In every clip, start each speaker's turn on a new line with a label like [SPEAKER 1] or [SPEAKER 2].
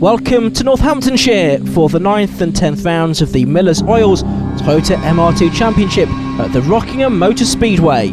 [SPEAKER 1] Welcome to Northamptonshire for the 9th and 10th rounds of the Millers Oils Toyota MR2 Championship at the Rockingham Motor Speedway.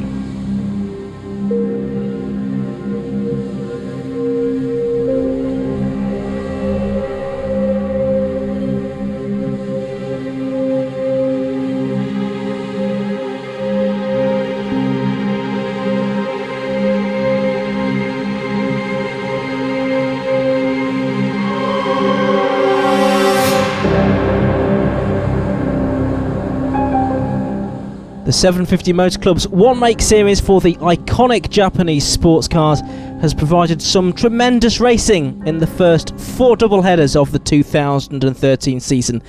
[SPEAKER 1] The 750 Motor Club's One Make series for the iconic Japanese sports cars has provided some tremendous racing in the first 4 double headers of the 2013 season,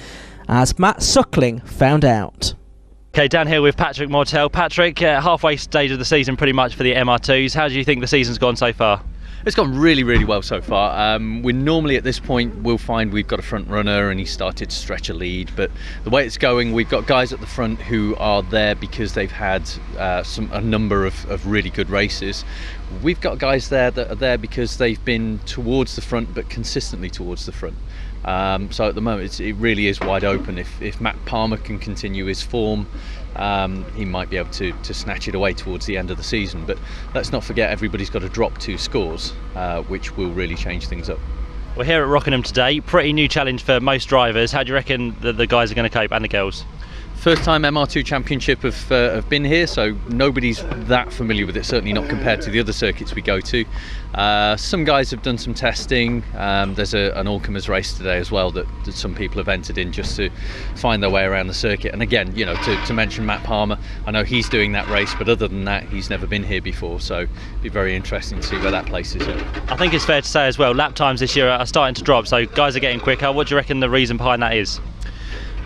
[SPEAKER 1] as Matt Suckling found out.
[SPEAKER 2] Okay, down here with Patrick Mortel. Patrick, halfway stage of the season pretty much for the MR2s. How do you think the season's gone so far?
[SPEAKER 3] It's gone really, really well so far. We normally at this point we'll find we've got a front runner and he started to stretch a lead, but the way it's going, we've got guys at the front who are there because they've had a number of really good races. We've got guys there that are there because they've been towards the front, but consistently towards the front. So at the moment it really is wide open. If Matt Palmer can continue his form, he might be able to snatch it away towards the end of the season. But let's not forget, everybody's got to drop 2 scores, which will really change things up.
[SPEAKER 2] We're here at Rockingham today. Pretty new challenge for most drivers. How do you reckon the guys are going to cope, and the girls?
[SPEAKER 3] First time MR2 Championship have been here, so nobody's that familiar with it, certainly not compared to the other circuits we go to. Some guys have done some testing. There's an all-comers race today as well that some people have entered in just to find their way around the circuit. And again, you know, to mention Matt Palmer, I know he's doing that race, but other than that, he's never been here before, so it'd be very interesting to see where that places him.
[SPEAKER 2] I think it's fair to say as well, lap times this year are starting to drop, so guys are getting quicker. What do you reckon the reason behind that is?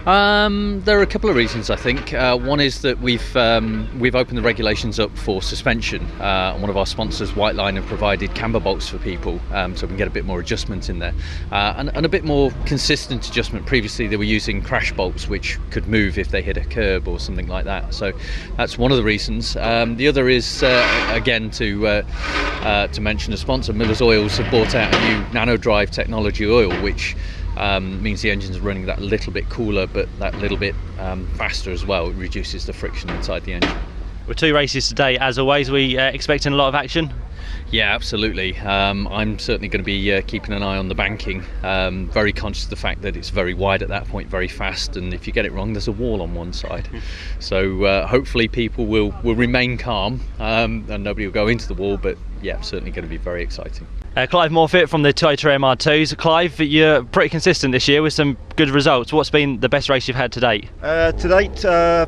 [SPEAKER 3] There are a couple of reasons, I think. One is that we've opened the regulations up for suspension. One of our sponsors, White Line, have provided camber bolts for people, so we can get a bit more adjustment in there, and a bit more consistent adjustment. Previously they were using crash bolts which could move if they hit a curb or something like that, so that's one of the reasons. The other is again to mention a sponsor. Millers Oils have brought out a new nano drive technology oil, which means the engine's running that little bit cooler, but that little bit faster as well. It reduces the friction inside the engine.
[SPEAKER 2] With 2 races today, as always, we expecting a lot of action?
[SPEAKER 3] Yeah, absolutely. I'm certainly going to be keeping an eye on the banking. Very conscious of the fact that it's very wide at that point, very fast, and if you get it wrong, there's a wall on one side. So hopefully people will remain calm and nobody will go into the wall, but yeah, certainly going to be very exciting.
[SPEAKER 2] Clive Morfitt from the Toyota MR2s. Clive, you're pretty consistent this year with some good results. What's been the best race you've had to date?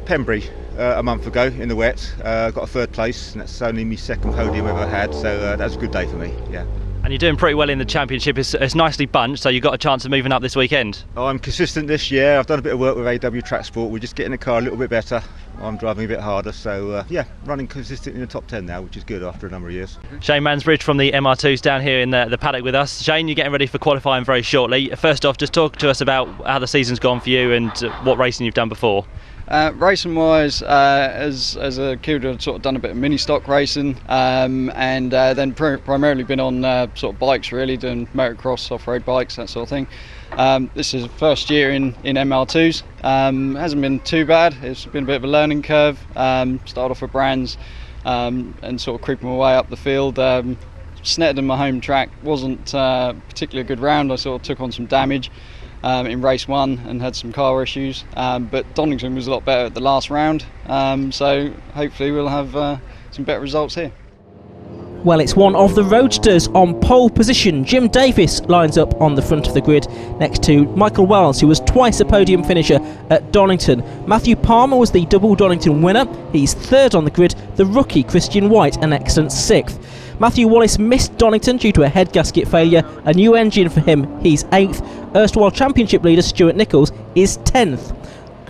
[SPEAKER 4] Pembury a month ago in the wet. Got a 3rd place, and that's only my 2nd podium I've ever had, so that was a good day for me, yeah. And
[SPEAKER 2] you're doing pretty well in the championship. It's nicely bunched, so you've got a chance of moving up this weekend.
[SPEAKER 4] I'm consistent this year. I've done a bit of work with AW Track Sport. We're just getting the car a little bit better. I'm driving a bit harder, so yeah, running consistent in the top 10 now, which is good after a number of years.
[SPEAKER 2] Shane Mansbridge from the MR2s down here in the paddock with us. Shane, you're getting ready for qualifying very shortly. First off, just talk to us about how the season's gone for you and what racing you've done before.
[SPEAKER 5] Racing wise, as a kid, I've sort of done a bit of mini stock racing, and then primarily been on sort of bikes, really, doing motocross, off-road bikes, that sort of thing. This is the first year in MR2s. Hasn't been too bad. It's been a bit of a learning curve. Started off with brands and sort of creeping my way up the field. Snettered in my home track, wasn't particularly a good round. I sort of took on some damage in race 1 and had some car issues, but Donington was a lot better at the last round, so hopefully we'll have some better results here.
[SPEAKER 1] Well, it's one of the roadsters on pole position. Jim Davis lines up on the front of the grid next to Michael Wells, who was twice a podium finisher at Donington. Matthew Palmer was the double Donington winner. He's 3rd on the grid. The rookie Christian White an excellent 6th. Matthew Wallace missed Donington due to a head gasket failure. A new engine for him, he's 8th. Erstwhile championship leader Stuart Nichols is 10th.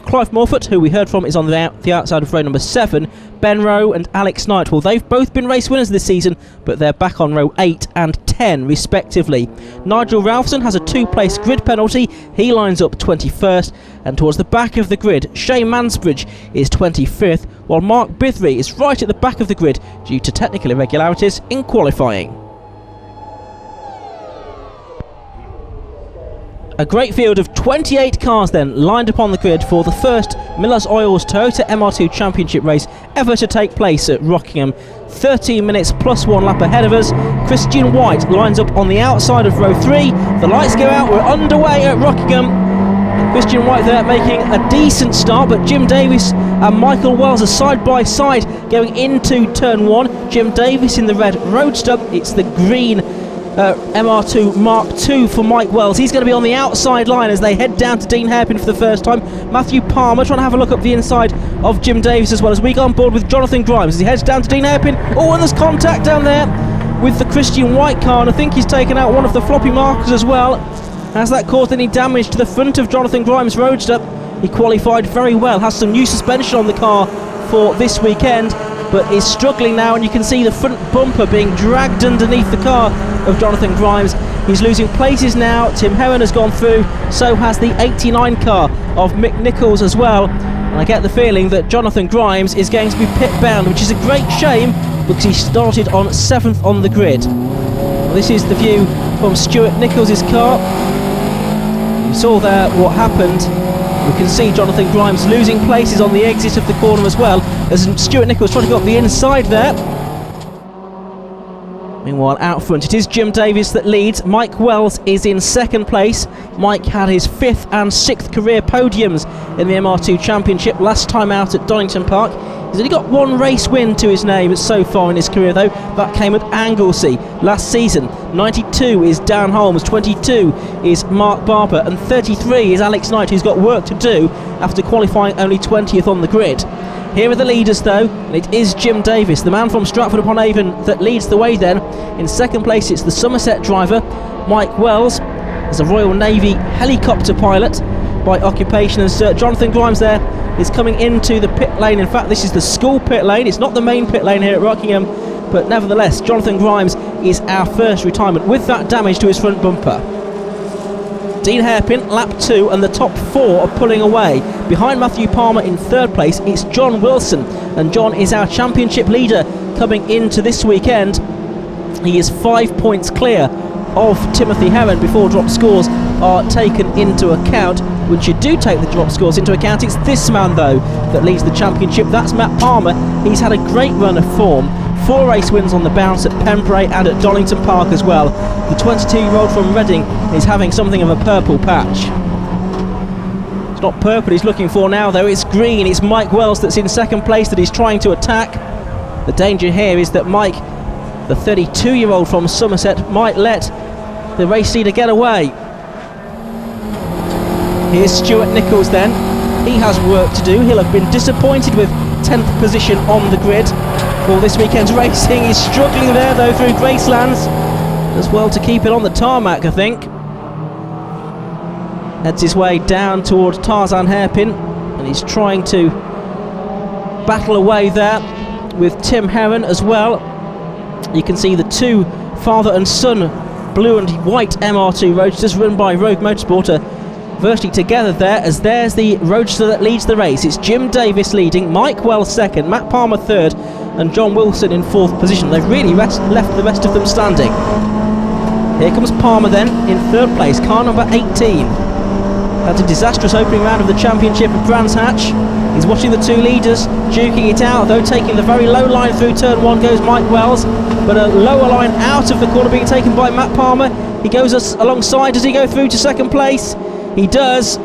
[SPEAKER 1] Clive Morfitt, who we heard from, is on the outside of row number 7. Ben Rowe and Alex Knight, well, they've both been race winners this season, but they're back on row 8 and 10 respectively. Nigel Ralphson has a 2-place grid penalty. He lines up 21st, and towards the back of the grid, Shane Mansbridge is 25th, while Mark Bithry is right at the back of the grid due to technical irregularities in qualifying. A great field of 28 cars then lined up on the grid for the first Miller's Oils Toyota MR2 Championship race ever to take place at Rockingham. 13 minutes plus 1 lap ahead of us. Christian White lines up on the outside of row 3. The lights go out, we're underway at Rockingham. Christian White there making a decent start, but Jim Davis and Michael Wells are side by side going into turn 1. Jim Davis in the red Roadster, it's the green MR2 Mark II for Mike Wells. He's going to be on the outside line as they head down to Dean Hairpin for the first time. Matthew Palmer trying to have a look up the inside of Jim Davis as well as we go on board with Jonathan Grimes as he heads down to Dean Hairpin. Oh, and there's contact down there with the Christian White car, and I think he's taken out one of the floppy markers as well. Has that caused any damage to the front of Jonathan Grimes' Roadster? He qualified very well, has some new suspension on the car for this weekend, but is struggling now, and you can see the front bumper being dragged underneath the car of Jonathan Grimes. He's losing places now. Tim Heron has gone through, so has the 89 car of Mick Nichols as well, and I get the feeling that Jonathan Grimes is going to be pit bound, which is a great shame because he started on 7th on the grid. Well, this is the view from Stuart Nichols' car. You saw there what happened. We can see Jonathan Grimes losing places on the exit of the corner as well, as Stuart Nichols trying to go up the inside there. Meanwhile, out front, it is Jim Davis that leads. Mike Wells is in second place. Mike had his 5th and 6th career podiums in the MR2 Championship last time out at Donington Park. He's only got 1 race win to his name so far in his career though. That came at Anglesey last season. 92 is Dan Holmes, 22 is Mark Barber, and 33 is Alex Knight, who's got work to do after qualifying only 20th on the grid. Here are the leaders though, and it is Jim Davis, the man from Stratford-upon-Avon, that leads the way then. In second place it's the Somerset driver, Mike Wells, as a Royal Navy helicopter pilot by occupation, and Sir Jonathan Grimes there is coming into the pit lane. In fact, this is the school pit lane, it's not the main pit lane here at Rockingham, but nevertheless Jonathan Grimes is our first retirement with that damage to his front bumper. Dean Hairpin, lap 2, and the top 4 are pulling away. Behind Matthew Palmer in 3rd place, it's John Wilson, and John is our championship leader coming into this weekend. He is 5 points clear of Timothy Heron before drop scores are taken into account. Once you do take the drop scores into account, it's this man though that leads the championship. That's Matt Palmer. He's had a great run of form. 4 race wins on the bounce at Pembrey and at Donington Park as well. The 22-year-old from Reading is having something of a purple patch. It's not purple he's looking for now though, it's green. It's Mike Wells that's in second place that he's trying to attack. The danger here is that Mike, the 32-year-old from Somerset, might let the race leader get away. Here's Stuart Nichols then. He has work to do. He'll have been disappointed with 10th position on the grid for this weekend's racing. He's struggling there though through Gracelands. Does well to keep it on the tarmac, I think. Heads his way down towards Tarzan Hairpin, and he's trying to battle away there with Tim Heron as well. You can see the 2 father and son blue and white MR2 Roadsters run by Rogue Motorsport are virtually together there, as there's the Roadster that leads the race. It's Jim Davis leading, Mike Wells 2nd, Matt Palmer 3rd, and John Wilson in 4th position. They've really left the rest of them standing. Here comes Palmer then in 3rd place, car number 18. Had a disastrous opening round of the championship at Brands Hatch. He's watching the 2 leaders, duking it out, though taking the very low line through turn 1 goes Mike Wells, but a lower line out of the corner being taken by Matt Palmer. He goes alongside. Does he go through to second place? He does.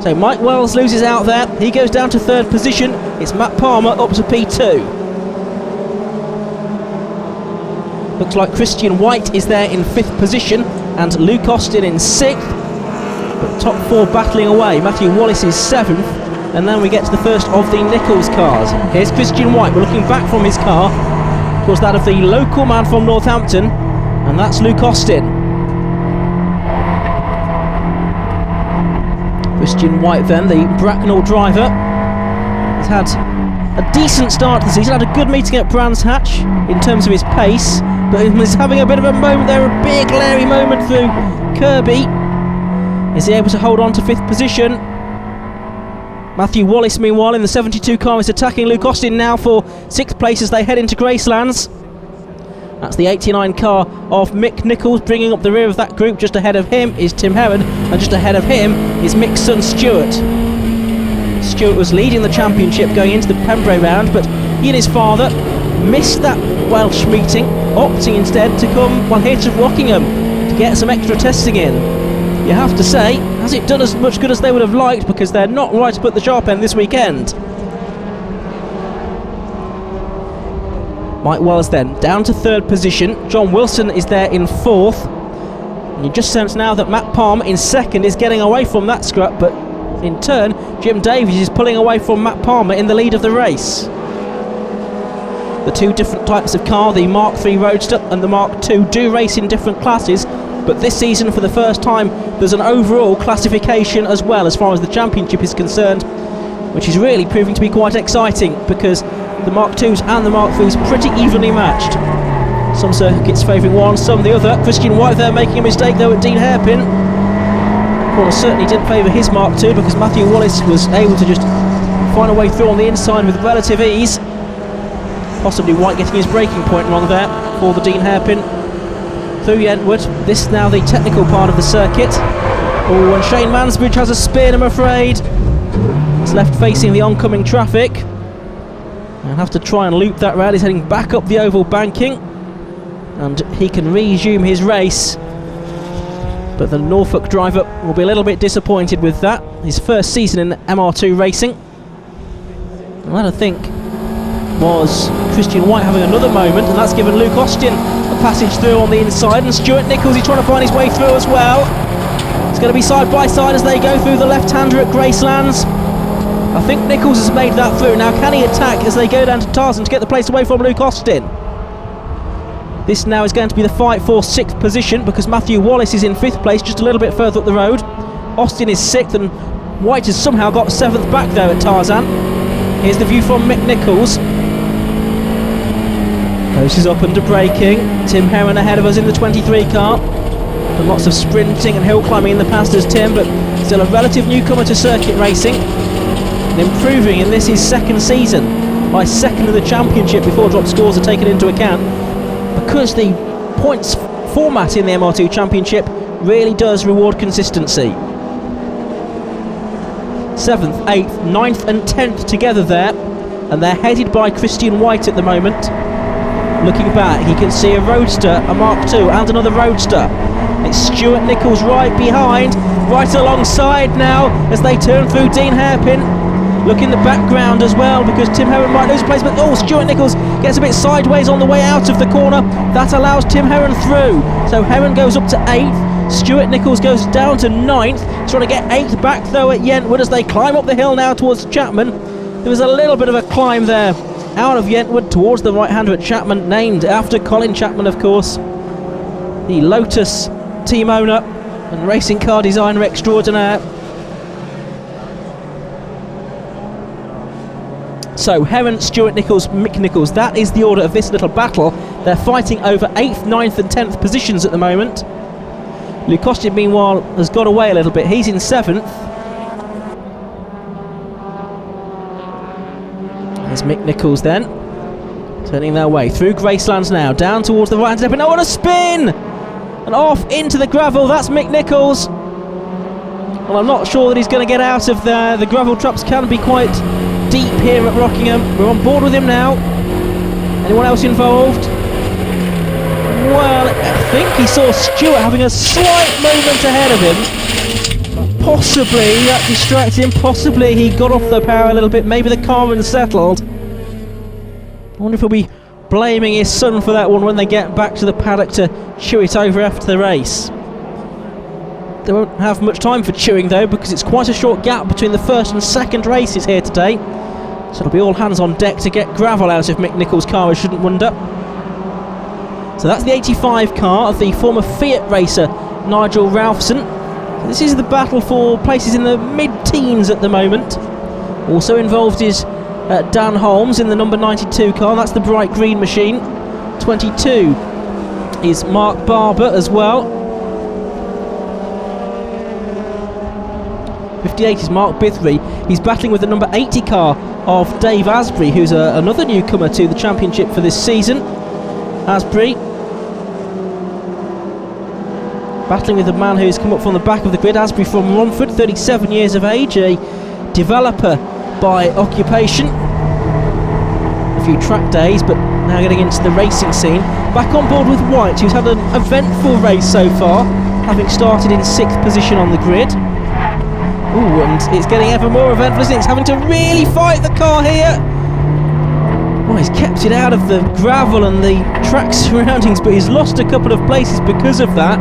[SPEAKER 1] So Mike Wells loses out there. He goes down to 3rd position. It's Matt Palmer up to P2. Looks like Christian White is there in 5th position and Luke Austin in 6th. But top 4 battling away. Matthew Wallace is 7th. And then we get to the first of the Nichols cars. Here's Christian White. We're looking back from his car. Of course, that of the local man from Northampton. And that's Luke Austin. Christian White then, the Bracknell driver. He's had a decent start to the season. Had a good meeting at Brands Hatch in terms of his pace. But he's having a bit of a moment there. A big Larry moment through Kirby. Is he able to hold on to 5th position? Matthew Wallace, meanwhile, in the 72 car is attacking Luke Austin now for 6th place as they head into Gracelands. That's the 89 car of Mick Nichols bringing up the rear of that group. Just ahead of him is Tim Heron, and just ahead of him is Mick's son Stuart. Stuart was leading the championship going into the Pembrey round, but he and his father missed that Welsh meeting, opting instead to come here to Rockingham to get some extra testing in. You have to say, has it done as much good as they would have liked, because they're not right up at the sharp end this weekend. Mike Wells then down to third position. John Wilson is there in fourth, and you just sense now that Matt Palmer in second is getting away from that scrap, but in turn Jim Davies is pulling away from Matt Palmer in the lead of the race. The two different types of car, the Mark III Roadster and the Mark II, do race in different classes, but this season for the first time there's an overall classification as well as far as the championship is concerned, which is really proving to be quite exciting, because the Mark IIs and the Mark IIIs pretty evenly matched. Some circuits favouring one, some the other. Christian White there making a mistake though at Dean Hairpin. Corner certainly didn't favour his Mark II, because Matthew Wallace was able to just find a way through on the inside with relative ease. Possibly White getting his braking point wrong there for the Dean Hairpin through Yentwood. This now the technical part of the circuit. Oh, and Shane Mansbridge has a spin, I'm afraid. He's left facing the oncoming traffic. He'll have to try and loop that round. He's heading back up the oval banking, and he can resume his race. But the Norfolk driver will be a little bit disappointed with that. His first season in MR2 racing. And that, I think, was Christian White having another moment, and that's given Luke Austin a passage through on the inside, and Stuart Nichols is trying to find his way through as well. It's going to be side by side as they go through the left-hander at Gracelands. I think Nichols has made that through. Now can he attack as they go down to Tarzan to get the place away from Luke Austin? This now is going to be the fight for 6th position, because Matthew Wallace is in 5th place, just a little bit further up the road. Austin is 6th, and White has somehow got 7th back there at Tarzan. Here's the view from Mick Nichols. Closes up under braking. Tim Heron ahead of us in the 23 car. And lots of sprinting and hill climbing in the past as Tim, but still a relative newcomer to circuit racing. And improving in this his second season by second in the championship before drop scores are taken into account, because the points format in the MR2 Championship really does reward consistency. 7th, 8th, 9th and 10th together there, and they're headed by Christian White at the moment. Looking back, he can see a Roadster, a Mark II and another Roadster. It's Stuart Nichols right behind, right alongside now as they turn through Dean Hairpin. Look in the background as well, because Tim Heron might lose place, but Stuart Nichols gets a bit sideways on the way out of the corner. That allows Tim Heron through. So Heron goes up to 8th, Stuart Nichols goes down to 9th, trying to get 8th back though at Yentwood as they climb up the hill now towards Chapman. There was a little bit of a climb there out of Yentwood towards the right-hander at Chapman, named after Colin Chapman, of course, the Lotus team owner and racing car designer extraordinaire. So Heron, Stuart Nichols, Mick Nichols, that is the order of this little battle. They're fighting over 8th, 9th and 10th positions at the moment. Luke Austin, meanwhile, has got away a little bit. He's in 7th. There's Mick Nichols then, turning their way through Gracelands now, down towards the right-hand step, and what a spin! And off into the gravel, that's Mick Nichols. Well, I'm not sure that he's going to get out of there. The gravel traps can be quite deep here at Rockingham. We're on board with him now. Anyone else involved? Well, I think he saw Stuart having a slight moment ahead of him. Possibly that distracted him, possibly he got off the power a little bit, maybe the car unsettled. I wonder if he'll be blaming his son for that one when they get back to the paddock to chew it over after the race. They won't have much time for chewing though, because it's quite a short gap between the first and second races here today. So it'll be all hands on deck to get gravel out of Mick Nichols' car, I shouldn't wonder. So that's the 85 car of the former Fiat racer Nigel Ralphson. This is the battle for places in the mid-teens at the moment. Also involved is Dan Holmes in the number 92 car, that's the bright green machine. 22 is Mark Barber as well. 58 is Mark Bithry. He's battling with the number 80 car of Dave Asbury, who's another newcomer to the championship for this season. Asbury battling with the man who's come up from the back of the grid, Asbury from Romford, 37 years of age, a developer by occupation. A few track days, but now getting into the racing scene. Back on board with White, who's had an eventful race so far, having started in 6th position on the grid. Ooh, and it's getting ever more eventful, isn't it? It's having to really fight the car here. Well, he's kept it out of the gravel and the track surroundings, but he's lost a couple of places because of that.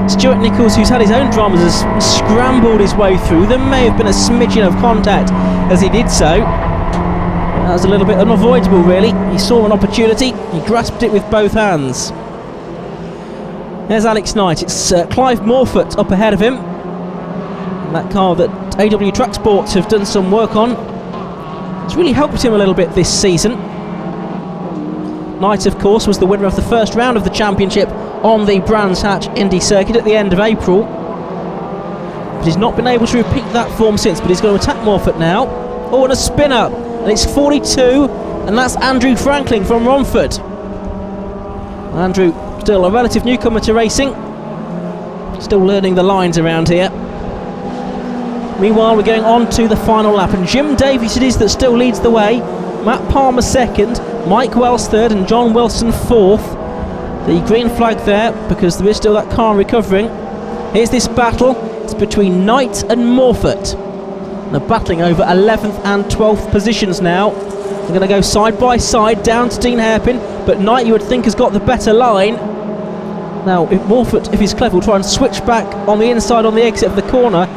[SPEAKER 1] Stuart Nichols, who's had his own dramas, has scrambled his way through. There may have been a smidgen of contact as he did so. That was a little bit unavoidable, really. He saw an opportunity, he grasped it with both hands. There's Alex Knight. It's Clive Morford up ahead of him. And that car that AW Track Sports have done some work on. It's really helped him a little bit this season. Knight, of course, was the winner of the first round of the championship on the Brands Hatch Indy circuit at the end of April. But he's not been able to repeat that form since, but he's going to attack Morford now. Oh, and a spin up. And it's 42, and that's Andrew Franklin from Romford. Andrew, still a relative newcomer to racing. Still learning the lines around here. Meanwhile, we're going on to the final lap, and Jim Davies it is that still leads the way. Matt Palmer second, Mike Wells third, and John Wilson fourth. The green flag there, because there is still that car recovering. Here's this battle. It's between Knight and Morford. They're battling over 11th and 12th positions now. They're going to go side by side down to Dean Hairpin, but Knight, you would think, has got the better line. Now, if Morford, if he's clever, will try and switch back on the inside on the exit of the corner.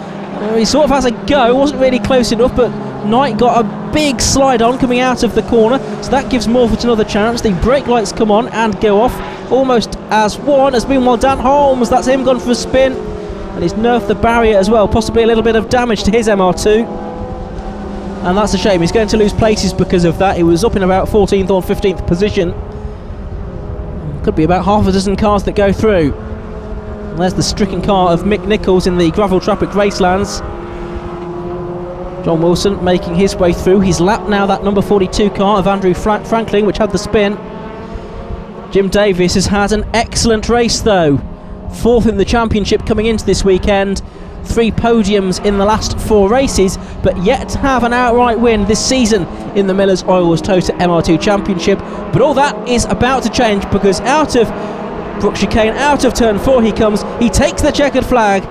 [SPEAKER 1] He sort of has a go, wasn't really close enough, but Knight got a big slide on coming out of the corner, so that gives Morford another chance. The brake lights come on and go off, almost as one has been. Well, Dan Holmes, that's him gone for a spin, and he's nerfed the barrier as well, possibly a little bit of damage to his MR2, and that's a shame. He's going to lose places because of that. He was up in about 14th or 15th position. Could be about half a dozen cars that go through. And there's the stricken car of Mick Nichols in the gravel traffic racelands. John Wilson making his way through. He's lapped now that number 42 car of Andrew Franklin, which had the spin. Jim Davies has had an excellent race though. 4th in the championship coming into this weekend. 3 podiums in the last 4 races, but yet to have an outright win this season in the Miller's Oils Toyota MR2 Championship. But all that is about to change, because out of Brook Chicane, out of turn 4 he comes. He takes the checkered flag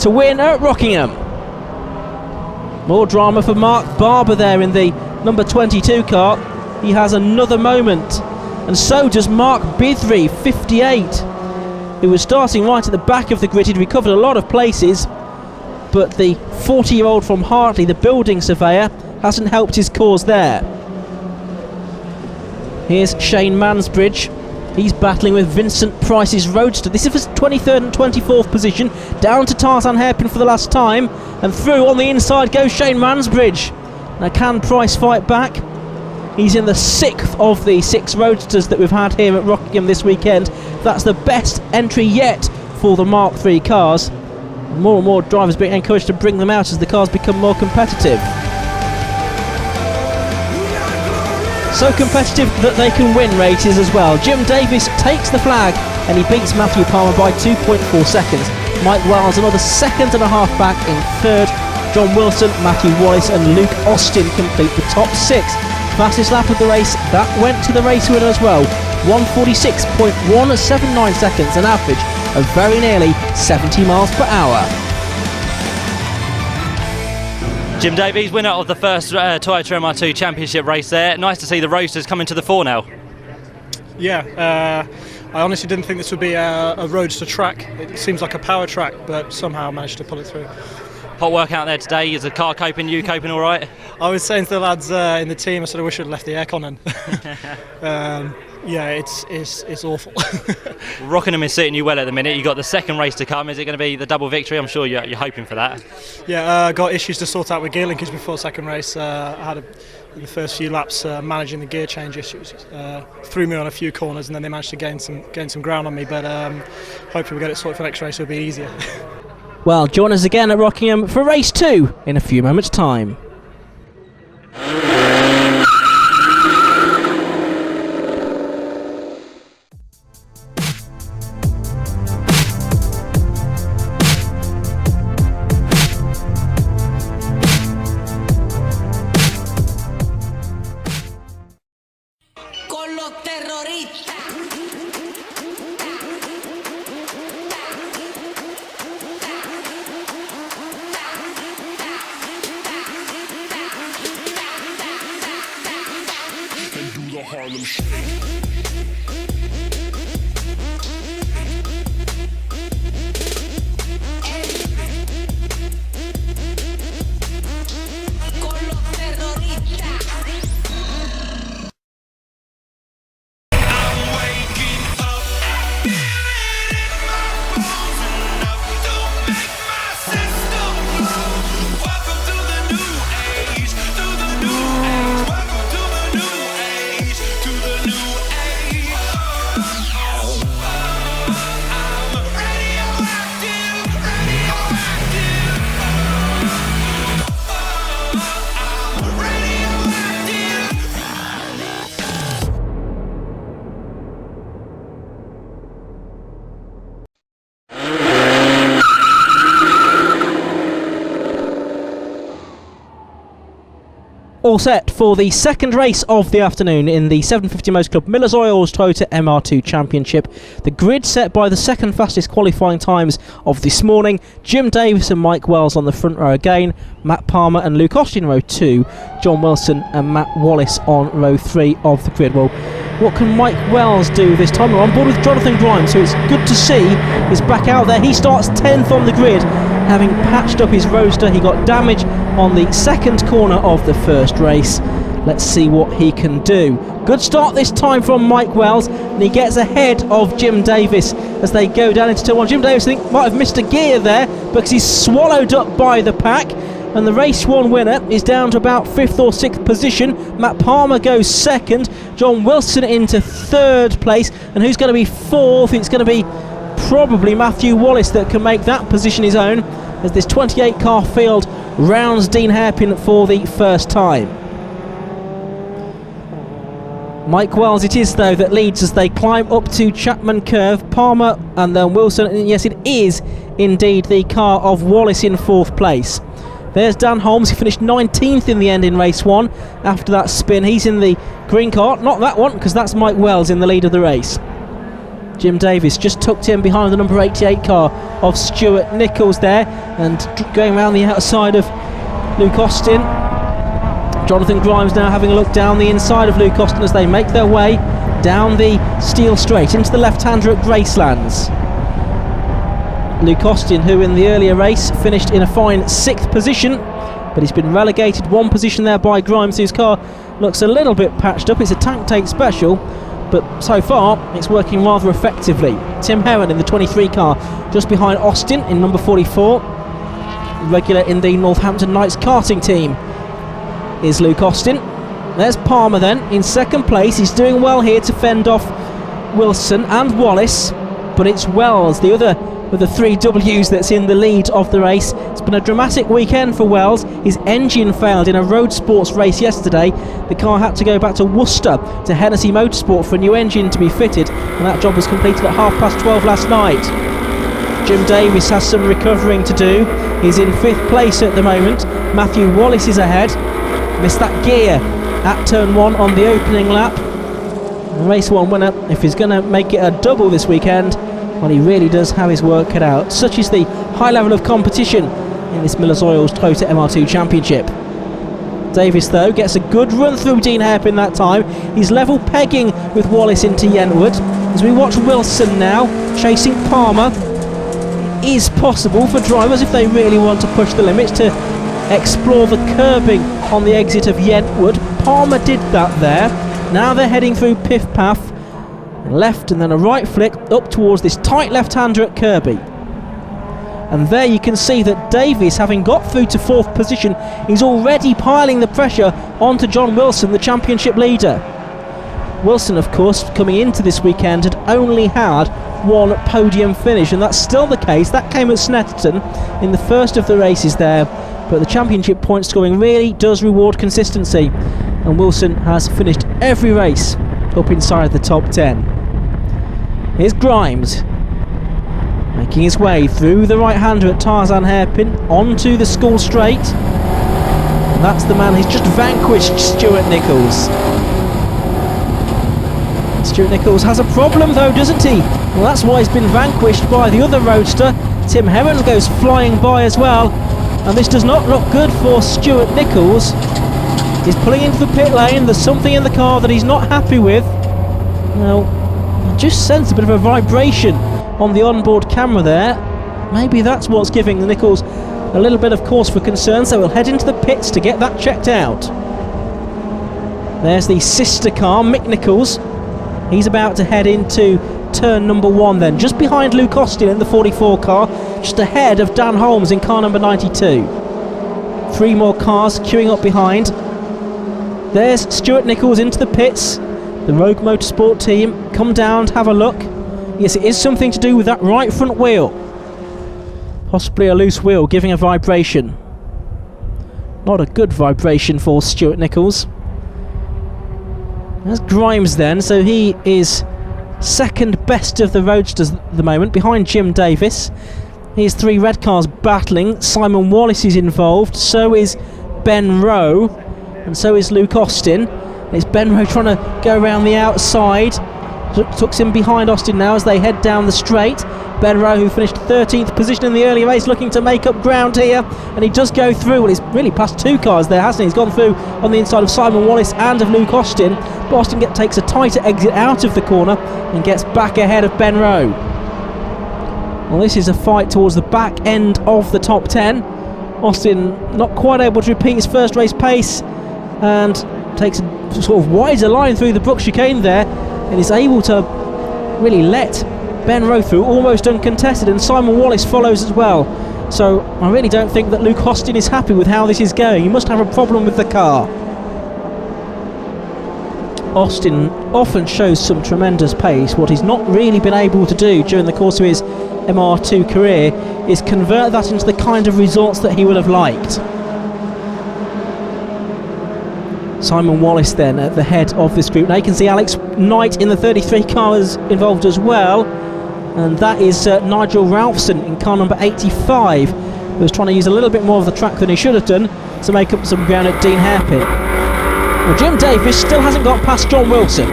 [SPEAKER 1] to win at Rockingham. More drama for Mark Barber there in the number 22 car. He has another moment, and so does Mark Bithry, 58, who was starting right at the back of the grid. He'd recovered a lot of places, but the 40-year-old from Hartley, the building surveyor, hasn't helped his cause there. Here's Shane Mansbridge. He's battling with Vincent Price's Roadster. This is his 23rd and 24th position, down to Tarzan Hairpin for the last time, and through on the inside goes Shane Mansbridge. Now, can Price fight back? He's in the 6th of the 6 Roadsters that we've had here at Rockingham this weekend. That's the best entry yet for the Mark III cars. More and more drivers being encouraged to bring them out as the cars become more competitive. So competitive that they can win races as well. Jim Davies takes the flag and he beats Matthew Palmer by 2.4 seconds. Mike Wells another 1.5 seconds back in 3rd. John Wilson, Matthew Wallace and Luke Austin complete the top 6. Fastest lap of the race, that went to the race winner as well. 1:46.179 seconds, an average of very nearly 70 miles per hour.
[SPEAKER 2] Jim Davies, winner of the first Toyota MR2 Championship race there. Nice to see the Roasters coming to the fore now.
[SPEAKER 6] Yeah, I honestly didn't think this would be a Roadster track. It seems like a power track, but somehow I managed to pull it through.
[SPEAKER 2] Hot work out there today. Is the car coping? You coping all right?
[SPEAKER 6] I was saying to the lads in the team, I sort of wish I'd left the aircon in. Yeah, it's awful.
[SPEAKER 2] Rockingham is suiting you well at the minute. You've got the second race to come. Is it going to be the double victory? I'm sure you're hoping for that.
[SPEAKER 6] Yeah, got issues to sort out with gear linkage before second race. I had the first few laps managing the gear change issues. Threw me on a few corners and then they managed to gain some ground on me. But hopefully we'll get it sorted for next race. It'll be easier.
[SPEAKER 1] Well, join us again at Rockingham for race 2 in a few moments' time. All set for the second race of the afternoon in the 750 Motors Club Millers Oils Toyota MR2 Championship. The grid set by the second fastest qualifying times of this morning. Jim Davis and Mike Wells on the front row again. Matt Palmer and Luke Austin row 2. John Wilson and Matt Wallace on row 3 of the grid. Well, what can Mike Wells do this time? We're on board with Jonathan Grimes, so it's good to see he's back out there. He starts 10th on the grid, having patched up his roadster. He got damage on the second corner of the first race. Let's see what he can do. Good start this time from Mike Wells, and he gets ahead of Jim Davis as they go down into turn 1. Jim Davis, I think, might have missed a gear there because he's swallowed up by the pack. And the race 1 winner is down to about 5th or 6th position. Matt Palmer goes 2nd, John Wilson into 3rd place, and who's going to be 4th? It's going to be probably Matthew Wallace that can make that position his own as this 28 car field rounds Dean Hairpin for the first time. Mike Wells it is though that leads as they climb up to Chapman Curve. Palmer and then Wilson, and yes, it is indeed the car of Wallace in 4th place. There's Dan Holmes, he finished 19th in the end in race 1 after that spin. He's in the green car, not that one, because that's Mike Wells in the lead of the race. Jim Davis just tucked in behind the number 88 car of Stuart Nichols there, and going around the outside of Luke Austin. Jonathan Grimes now having a look down the inside of Luke Austin as they make their way down the steel straight into the left-hander at Gracelands. Luke Austin, who in the earlier race finished in a fine 6th position, but he's been relegated 1 position there by Grimes, whose car looks a little bit patched up. It's a tank tape special, but so far it's working rather effectively. Tim Heron in the 23 car just behind Austin in number 44. Regular in the Northampton Knights karting team is Luke Austin. There's Palmer then in 2nd place. He's doing well here to fend off Wilson and Wallace, but it's Wells, the other of the 3 Ws, that's in the lead of the race. It's been a dramatic weekend for Wells. His engine failed in a road sports race yesterday. The car had to go back to Worcester to Hennessy Motorsport for a new engine to be fitted, and that job was completed at 12:30 last night. Jim Davis has some recovering to do. He's in 5th place at the moment. Matthew Wallace is ahead. Missed that gear at turn 1 on the opening lap. The race 1 winner, if he's going to make it a double this weekend, well, he really does have his work cut out. Such is the high level of competition in this Millers Oils Toyota MR2 Championship. Davis, though, gets a good run through Dean Hairpin that time. He's level pegging with Wallace into Yentwood. As we watch Wilson now chasing Palmer, it is possible for drivers, if they really want to push the limits, to explore the curbing on the exit of Yentwood. Palmer did that there. Now they're heading through Piff Path, left and then a right flick up towards this tight left-hander at Kirby. And there you can see that Davis, having got through to 4th position, is already piling the pressure onto John Wilson, the championship leader. Wilson, of course, coming into this weekend had only had 1 podium finish, and that's still the case. That came at Snetterton in the first of the races there, but the championship point scoring really does reward consistency, and Wilson has finished every race up inside the top 10. Here's Grimes making his way through the right-hander at Tarzan Hairpin onto the school straight. And that's the man who's just vanquished Stuart Nichols. Stuart Nichols has a problem though, doesn't he? Well, that's why he's been vanquished by the other roadster. Tim Heron goes flying by as well, and this does not look good for Stuart Nichols. He's pulling into the pit lane. There's something in the car that he's not happy with. Now, I just sense a bit of a vibration on the onboard camera there. Maybe that's what's giving the Nichols a little bit of cause for concern, so we'll head into the pits to get that checked out. There's the sister car, Mick Nichols. He's about to head into turn number 1 then, just behind Luke Austin in the 44 car, just ahead of Dan Holmes in car number 92. 3 more cars queuing up behind. There's Stuart Nichols into the pits. The Rogue Motorsport team come down to have a look. Yes, it is something to do with that right front wheel. Possibly a loose wheel giving a vibration. Not a good vibration for Stuart Nichols. There's Grimes then, so he is second best of the roadsters at the moment, behind Jim Davis. Here's 3 red cars battling. Simon Wallace is involved, so is Ben Rowe, and so is Luke Austin. It's Ben Rowe trying to go around the outside. Tucks in behind Austin now as they head down the straight. Ben Rowe, who finished 13th position in the early race, looking to make up ground here, and he does go through. Well, he's really passed 2 cars there, hasn't he? He's gone through on the inside of Simon Wallace and of Luke Austin, but Austin takes a tighter exit out of the corner and gets back ahead of Ben Rowe. Well, this is a fight towards the back end of the top 10. Austin not quite able to repeat his first race pace and takes a sort of wider line through the Brook chicane there, and is able to really let Ben Rowe through almost uncontested, and Simon Wallace follows as well. So I really don't think that Luke Austin is happy with how this is going. He must have a problem with the car. Austin often shows some tremendous pace. What he's not really been able to do during the course of his MR2 career is convert that into the kind of results that he would have liked. Simon Wallace then at the head of this group. Now you can see Alex Knight in the 33 car is involved as well, and that is Nigel Ralphson in car number 85, who was trying to use a little bit more of the track than he should have done to make up some ground at Dean Hairpin. Well, Jim Davis still hasn't got past John Wilson.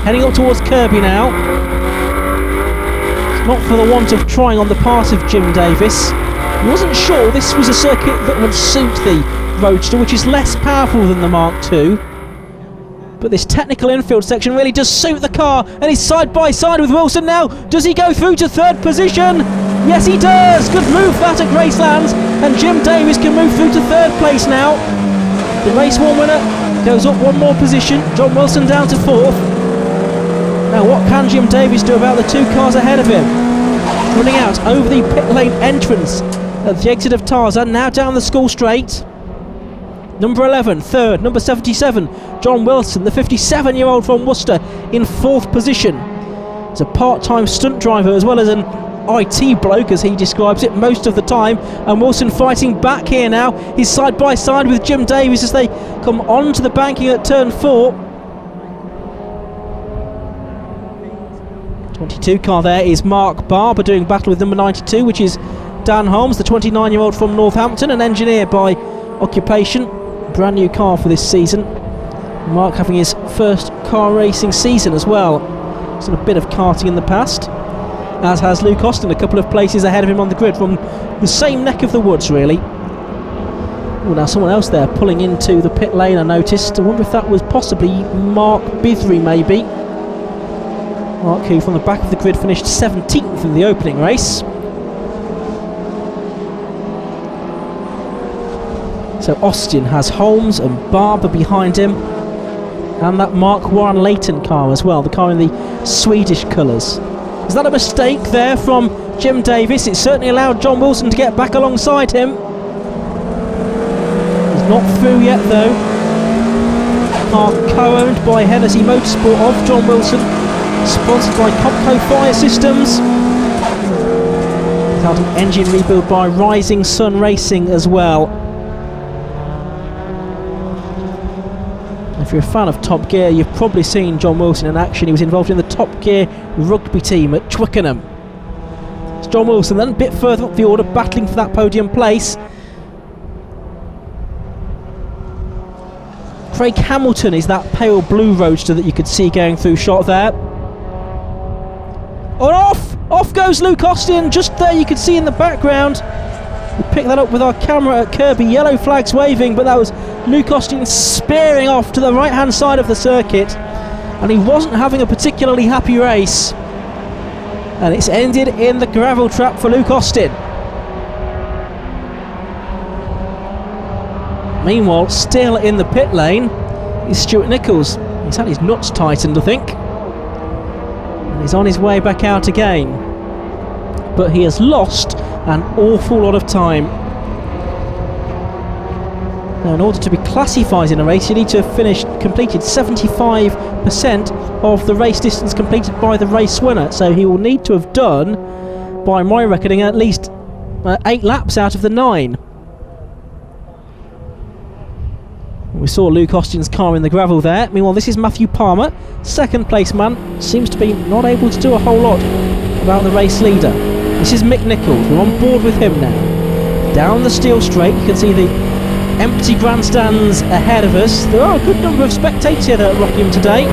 [SPEAKER 1] Heading up towards Kirby now. It's not for the want of trying on the part of Jim Davis. He wasn't sure this was a circuit that would suit the Roadster, which is less powerful than the Mark II. But this technical infield section really does suit the car, and he's side by side with Wilson now. Does he go through to 3rd position? Yes, he does. Good move that at Gracelands, and Jim Davis can move through to 3rd place now. The race 1 winner goes up 1 more position. John Wilson down to 4th. Now what can Jim Davis do about the 2 cars ahead of him? Running out over the pit lane entrance at the exit of Tarzan, now down the School Straight. Number 11, 3rd, number 77, John Wilson, the 57-year-old from Worcester, in 4th position. He's a part-time stunt driver as well as an IT bloke, as he describes it, most of the time. And Wilson fighting back here now. He's side by side with Jim Davis as they come onto the banking at turn 4. 22 car there is Mark Barber doing battle with number 92, which is Dan Holmes, the 29-year-old from Northampton, an engineer by occupation. Brand new car for this season. Mark having his first car racing season as well. He's done a bit of karting in the past, as has Luke Austin, a couple of places ahead of him on the grid from the same neck of the woods really. Oh, now someone else there pulling into the pit lane, I noticed. I wonder if that was possibly Mark Bithry maybe. Mark, who from the back of the grid finished 17th in the opening race. So Austin has Holmes and Barber behind him, and that Mark Warren Leighton car as well, the car in the Swedish colours. Is that a mistake there from Jim Davis? It certainly allowed John Wilson to get back alongside him. He's not through yet though. Car co-owned by Hennessy Motorsport of John Wilson, sponsored by Copco Fire Systems. Without an engine rebuild by Rising Sun Racing as well. If you're a fan of Top Gear, you've probably seen John Wilson in action. He was involved in the Top Gear rugby team at Twickenham. It's John Wilson then, a bit further up the order, battling for that podium place. Craig Hamilton is that pale blue roadster that you could see going through shot there. Oh, off goes Luke Austin, just there you could see in the background. We picked that up with our camera at Kirby, yellow flags waving, but that was Luke Austin spearing off to the right hand side of the circuit, and he wasn't having a particularly happy race, and it's ended in the gravel trap for Luke Austin. Meanwhile, still in the pit lane is Stuart Nichols. He's had his nuts tightened, I think, and he's on his way back out again, but he has lost an awful lot of time. Now, in order to be classified in a race, you need to have completed 75% of the race distance completed by the race winner, so he will need to have done, by my reckoning, at least 8 laps out of the 9. We saw Luke Austin's car in the gravel there. Meanwhile, this is Matthew Palmer, second place man, seems to be not able to do a whole lot about the race leader. This is Mick Nichols, we're on board with him now. Down the steel straight, you can see the empty grandstands ahead of us. There are a good number of spectators here at Rockingham today.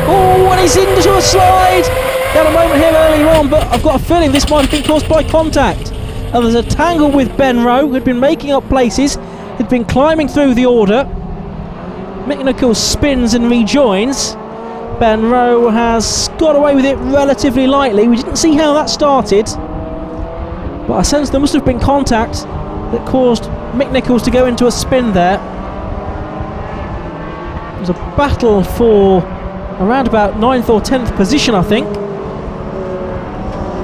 [SPEAKER 1] Oh, and he's into a slide! Had a moment here earlier on, but I've got a feeling this might have been caused by contact. And there's a tangle with Ben Rowe, who'd been making up places, had been climbing through the order. Mick Nichols spins and rejoins. Ben Rowe has got away with it relatively lightly. We didn't see how that started, but I sense there must have been contact that caused Mick Nichols to go into a spin there. It was a battle for around about 9th or 10th position, I think.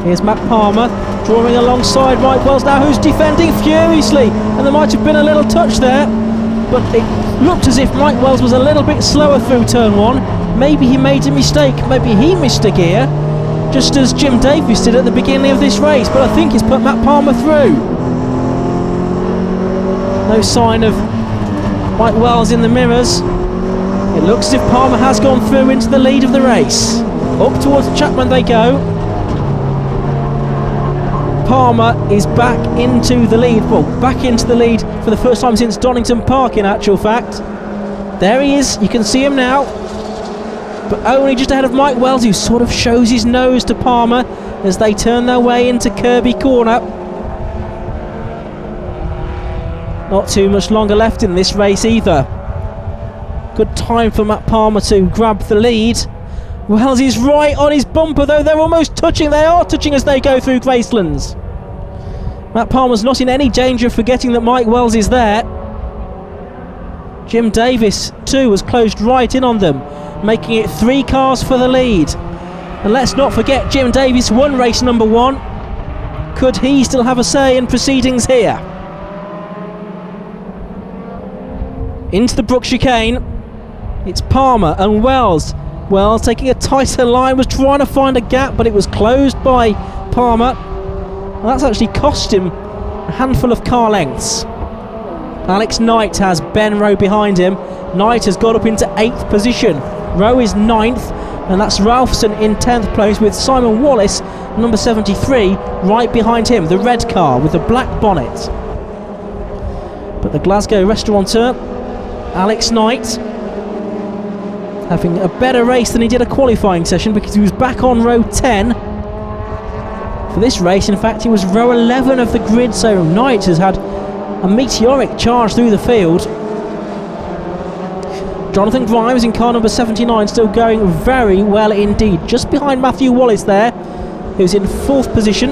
[SPEAKER 1] Here's Matt Palmer drawing alongside Mike Wells now, who's defending furiously, and there might have been a little touch there, but it looked as if Mike Wells was a little bit slower through turn 1. Maybe he made a mistake, maybe he missed a gear, just as Jim Davis did at the beginning of this race, but I think he's put Matt Palmer through. No sign of Mike Wells in the mirrors. It looks as if Palmer has gone through into the lead of the race. Up towards Chapman they go. Palmer is back into the lead, well, back into the lead for the first time since Donington Park in actual fact. There he is, you can see him now, but only just ahead of Mike Wells, who sort of shows his nose to Palmer as they turn their way into Kirby Corner. Not too much longer left in this race either. Good time for Matt Palmer to grab the lead. Wells is right on his bumper though, they're almost touching, they are touching as they go through Gracelands. Matt Palmer's not in any danger of forgetting that Mike Wells is there. Jim Davis too has closed right in on them, making it 3 cars for the lead. And let's not forget, Jim Davis won race number 1. Could he still have a say in proceedings here? Into the Brook chicane, it's Palmer and Wells. Wells taking a tighter line, was trying to find a gap, but it was closed by Palmer. And that's actually cost him a handful of car lengths. Alex Knight has Ben Rowe behind him. Knight has got up into 8th position. Rowe is 9th, and that's Ralphson in 10th place, with Simon Wallace, number 73, right behind him, the red car with the black bonnet. But the Glasgow restaurateur, Alex Knight, having a better race than he did a qualifying session, because he was back on row 10 for this race. In fact, he was row 11 of the grid, so Knight has had a meteoric charge through the field. Jonathan Grimes in car number 79 still going very well indeed, just behind Matthew Wallace there, who's in 4th position.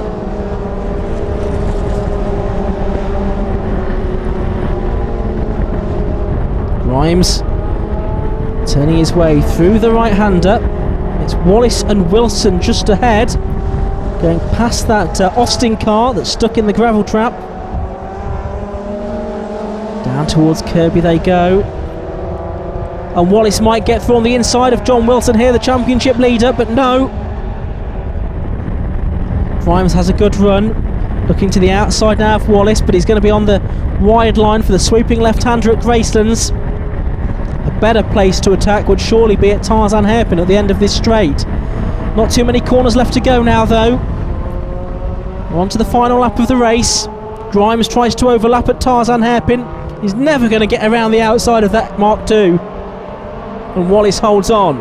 [SPEAKER 1] Grimes turning his way through the right-hander. It's Wallace and Wilson just ahead, going past that Austin car that's stuck in the gravel trap. Down towards Kirby they go, and Wallace might get through on the inside of John Wilson here, the championship leader, but no. Grimes has a good run, looking to the outside now of Wallace, but he's going to be on the wide line for the sweeping left-hander at Gracelands. A better place to attack would surely be at Tarzan Hairpin at the end of this straight. Not too many corners left to go now though. We're on to the final lap of the race. Grimes tries to overlap at Tarzan Hairpin. He's never going to get around the outside of that Mark II. And Wallace holds on.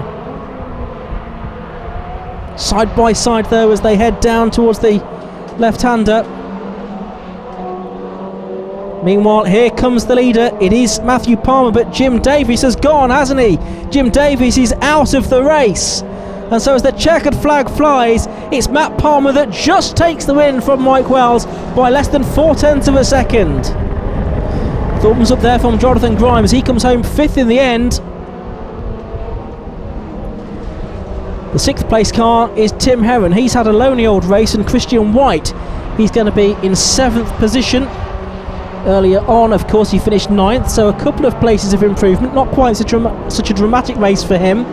[SPEAKER 1] Side by side though as they head down towards the left-hander. Meanwhile, here comes the leader. It is Matthew Palmer, but Jim Davies has gone, hasn't he? Jim Davies is out of the race. And so as the checkered flag flies, it's Matt Palmer that just takes the win from Mike Wells by less than 0.4 of a second. Thumbs up there from Jonathan Grimes. He comes home 5th in the end. The 6th place car is Tim Heron. He's had a lonely old race, and Christian White, he's going to be in 7th position. Earlier on, of course, he finished 9th, so a couple of places of improvement. Not quite such a dramatic race for him.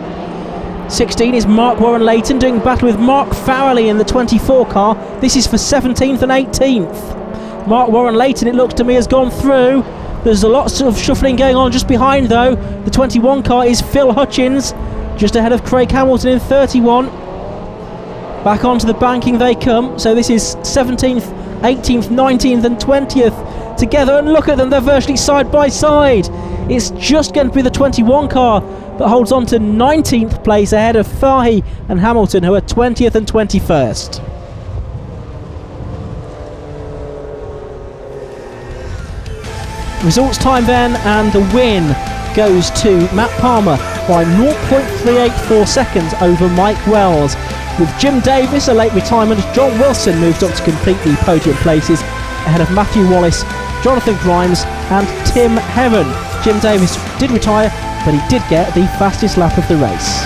[SPEAKER 1] 16 is Mark Warren Layton doing battle with Mark Farrelly in the 24 car. This is for 17th and 18th. Mark Warren Layton, it looks to me, has gone through. There's a lot of shuffling going on just behind, though. The 21 car is Phil Hutchins, just ahead of Craig Hamilton in 31. Back onto the banking they come. So this is 17th, 18th, 19th and 20th together, and look at them, they're virtually side by side. It's just going to be the 21 car that holds on to 19th place ahead of Fahy and Hamilton, who are 20th and 21st. Results time then, and the win goes to Matt Palmer by 0.384 seconds over Mike Wells. With Jim Davis, a late retirement, John Wilson moved up to complete the podium places ahead of Matthew Wallace, Jonathan Grimes and Tim Heron. Jim Davis did retire, but he did get the fastest lap of the race.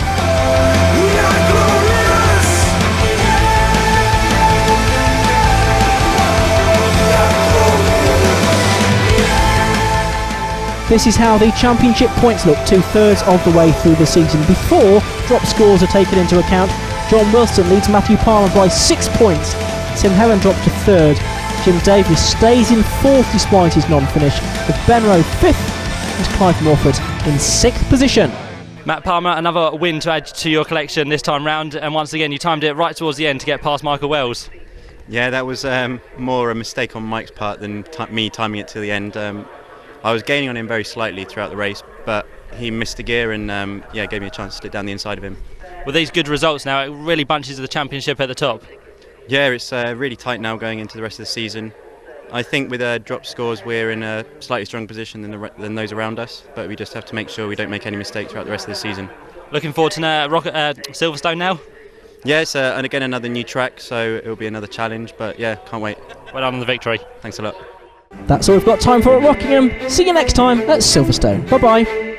[SPEAKER 1] This is how the championship points look 2/3 of the way through the season. Before drop scores are taken into account, John Wilson leads Matthew Palmer by 6 points. Tim Heron dropped to 3rd. Jim Davis stays in 4th despite his non-finish, with Ben Rowe 5th and Clive Morford in 6th position.
[SPEAKER 2] Matt Palmer, another win to add to your collection this time round, and once again you timed it right towards the end to get past Michael Wells.
[SPEAKER 7] Yeah, that was more a mistake on Mike's part than me timing it to the end. I was gaining on him very slightly throughout the race, but he missed a gear and gave me a chance to slip down the inside of him.
[SPEAKER 2] With these good results now, it really bunches the championship at the top.
[SPEAKER 7] Yeah, it's really tight now going into the rest of the season. I think with drop scores we're in a slightly stronger position than those around us, but we just have to make sure we don't make any mistakes throughout the rest of the season.
[SPEAKER 2] Looking forward to Silverstone now?
[SPEAKER 7] Yeah, and again another new track, so it'll be another challenge, but yeah, can't wait.
[SPEAKER 2] Well done on the victory.
[SPEAKER 7] Thanks a lot.
[SPEAKER 1] That's all we've got time for at Rockingham. See you next time at Silverstone. Bye bye.